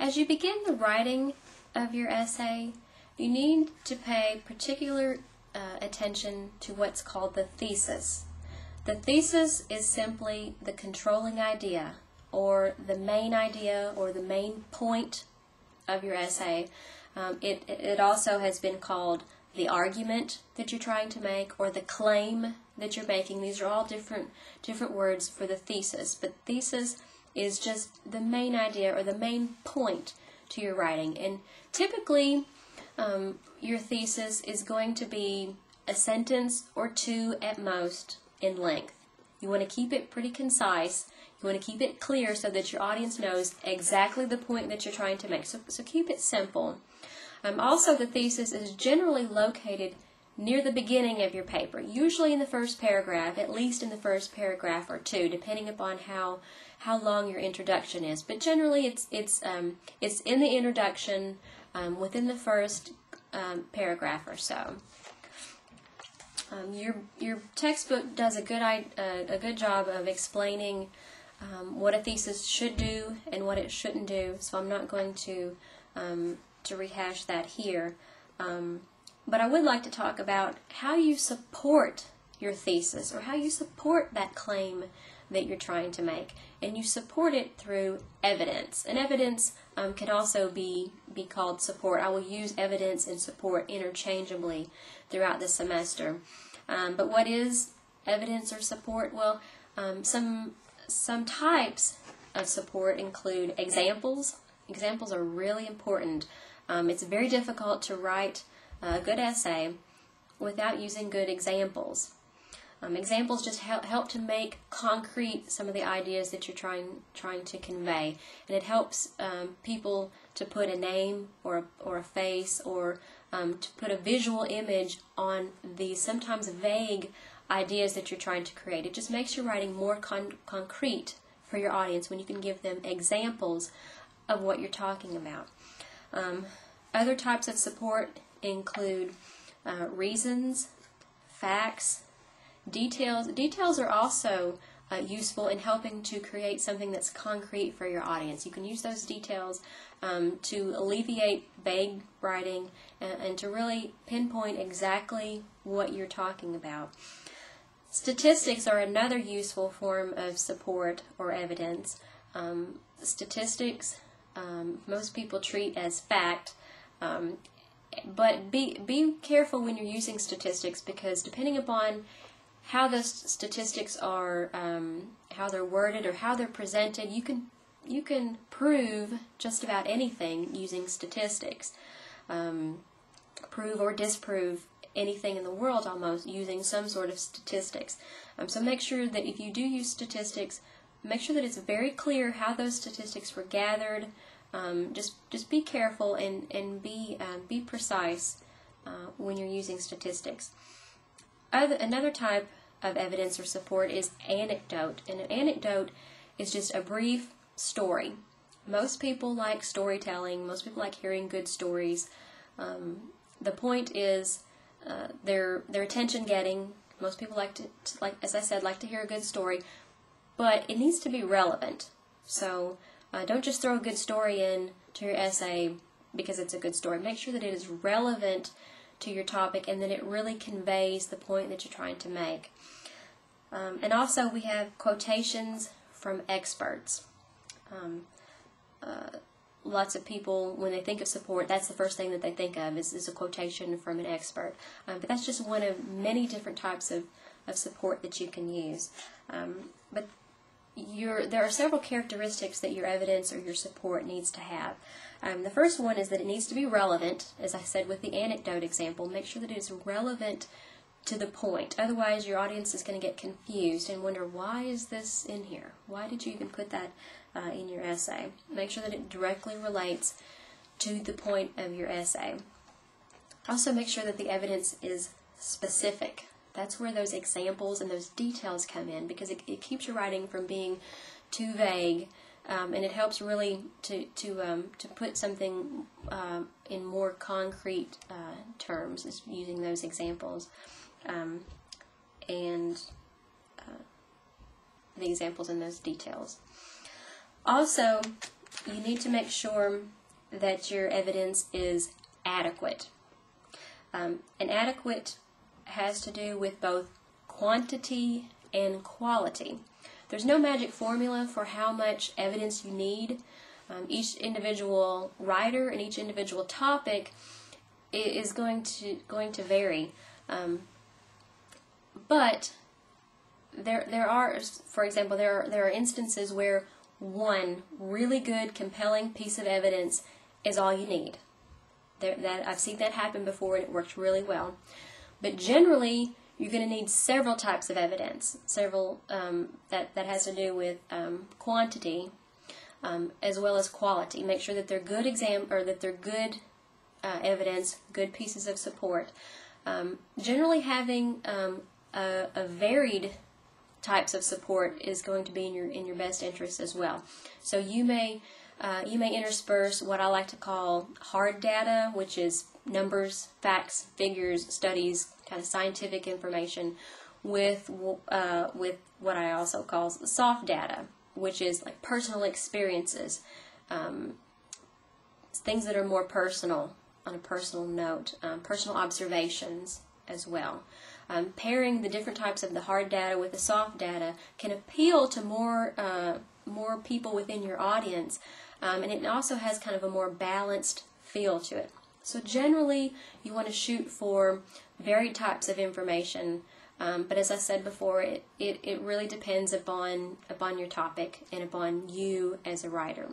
As you begin the writing of your essay, you need to pay particular attention to what's called the thesis. The thesis is simply the controlling idea, or the main idea, or the main point of your essay. It also has been called the argument that you're trying to make, or the claim that you're making. These are all different words for the thesis, but thesis is just the main idea or the main point to your writing. And typically your thesis is going to be a sentence or two at most in length. You want to keep it pretty concise. You want to keep it clear so that your audience knows exactly the point that you're trying to make. So keep it simple. Also, the thesis is generally located near the beginning of your paper, usually in the first paragraph, at least in the first paragraph or two, depending upon how long your introduction is. But generally, it's in the introduction, within the first paragraph or so. Your textbook does a good job of explaining what a thesis should do and what it shouldn't do. So I'm not going to rehash that here. But I would like to talk about how you support your thesis, or how you support that claim that you're trying to make. And you support it through evidence. And evidence can also be called support. I will use evidence and support interchangeably throughout the semester. But what is evidence or support? Well, some types of support include examples. Examples are really important. It's very difficult to write a good essay without using good examples. Examples just help to make concrete some of the ideas that you're trying to convey, and it helps people to put a name or a face, or to put a visual image on these sometimes vague ideas that you're trying to create. It just makes your writing more concrete for your audience when you can give them examples of what you're talking about. Other types of support include reasons, facts, details. Details are also useful in helping to create something that's concrete for your audience. You can use those details to alleviate vague writing and to really pinpoint exactly what you're talking about. Statistics are another useful form of support or evidence. Statistics, most people treat as fact, but be careful when you're using statistics, because depending upon how the statistics are, how they're worded or how they're presented, you can prove just about anything using statistics. Prove or disprove anything in the world almost using some sort of statistics. So make sure that if you do use statistics, make sure that it's very clear how those statistics were gathered. Just be careful and be precise when you're using statistics. Another type of evidence or support is anecdote, and an anecdote is just a brief story. Most people like storytelling. Most people like hearing good stories. The point is they're attention getting. Most people like as I said, like to hear a good story, but it needs to be relevant. So don't just throw a good story in to your essay because it's a good story. Make sure that it is relevant to your topic and that it really conveys the point that you're trying to make. And also we have quotations from experts. Lots of people, when they think of support, that's the first thing that they think of is a quotation from an expert. But that's just one of many different types of support that you can use. But there are several characteristics that your evidence or your support needs to have. The first one is that it needs to be relevant. As I said with the anecdote example, make sure that it is relevant to the point. Otherwise, your audience is going to get confused and wonder, why is this in here? Why did you even put that in your essay? Make sure that it directly relates to the point of your essay. Also, make sure that the evidence is specific. That's where those examples and those details come in, because it keeps your writing from being too vague, and it helps really to put something in more concrete terms, is using those examples and the examples and those details. Also, you need to make sure that your evidence is adequate. And adequate has to do with both quantity and quality. There's no magic formula for how much evidence you need. Each individual writer and each individual topic is going to vary. But there are, for example, there are instances where one really good, compelling piece of evidence is all you need. I've seen that happen before, and it worked really well. But generally, you're going to need several types of evidence, several that has to do with quantity as well as quality. Make sure that they're good evidence, good pieces of support. Generally, having a varied types of support is going to be in your best interest as well. So you may intersperse what I like to call hard data, which is numbers, facts, figures, studies, kind of scientific information, with what I also call soft data, which is like personal experiences, things that are more personal, on a personal note, personal observations as well. Pairing the different types of the hard data with the soft data can appeal to more people within your audience, and it also has kind of a more balanced feel to it. So generally, you want to shoot for varied types of information, but as I said before, it really depends upon your topic and upon you as a writer.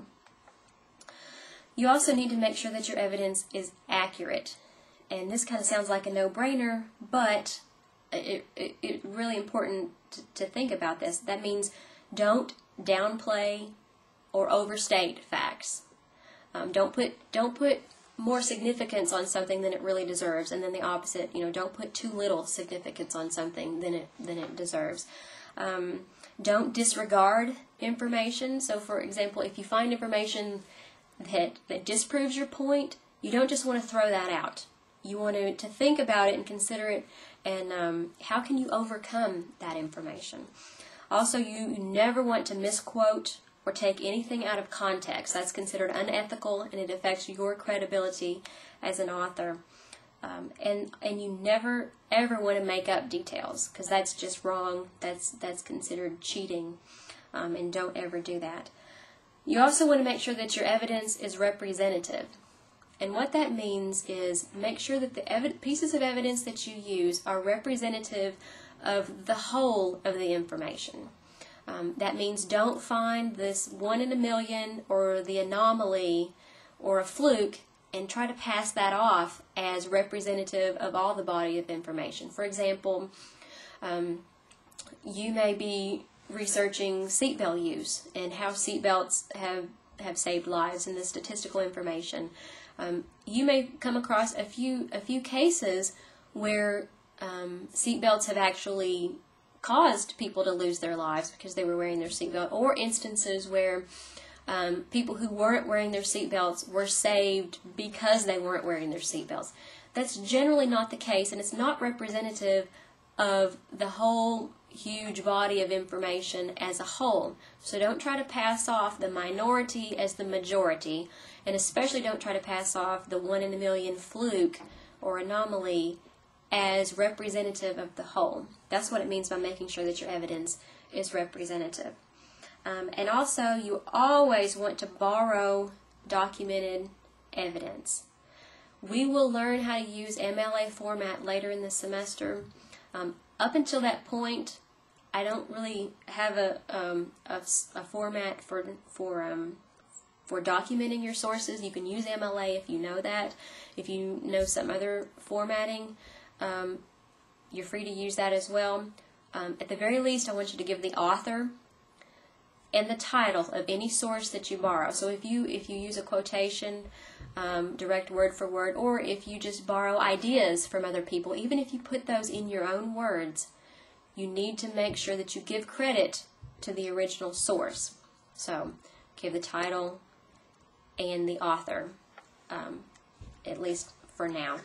You also need to make sure that your evidence is accurate, and this kind of sounds like a no-brainer, but it's really important to think about this. That means don't downplay or overstate facts. Don't put more significance on something than it really deserves, and then the opposite. Don't put too little significance on something than it deserves. Don't disregard information. So, for example, if you find information that disproves your point, you don't just want to throw that out. You want to think about it and consider it, and how can you overcome that information. Also, you never want to misquote or take anything out of context. That's considered unethical, and it affects your credibility as an author. And you never ever want to make up details, because that's just wrong. That's considered cheating, and don't ever do that. You also want to make sure that your evidence is representative. And what that means is make sure that the pieces of evidence that you use are representative of the whole of the information. That means don't find this 1 in a million or the anomaly or a fluke and try to pass that off as representative of all the body of information. For example, you may be researching seatbelt use and how seatbelts have saved lives and the statistical information. You may come across a few cases where seatbelts have actually caused people to lose their lives because they were wearing their seatbelt, or instances where people who weren't wearing their seatbelts were saved because they weren't wearing their seatbelts. That's generally not the case, and it's not representative of the whole huge body of information as a whole. So don't try to pass off the minority as the majority, and especially don't try to pass off the 1 in a million fluke or anomaly as representative of the whole. That's what it means by making sure that your evidence is representative. And also, you always want to borrow documented evidence. We will learn how to use MLA format later in the semester. Up until that point, I don't really have a format for documenting your sources. You can use MLA if you know that. If you know some other formatting, you're free to use that as well. At the very least, I want you to give the author and the title of any source that you borrow. So if you use a quotation, direct word for word, or if you just borrow ideas from other people, even if you put those in your own words, you need to make sure that you give credit to the original source. So give the title and the author, at least for now.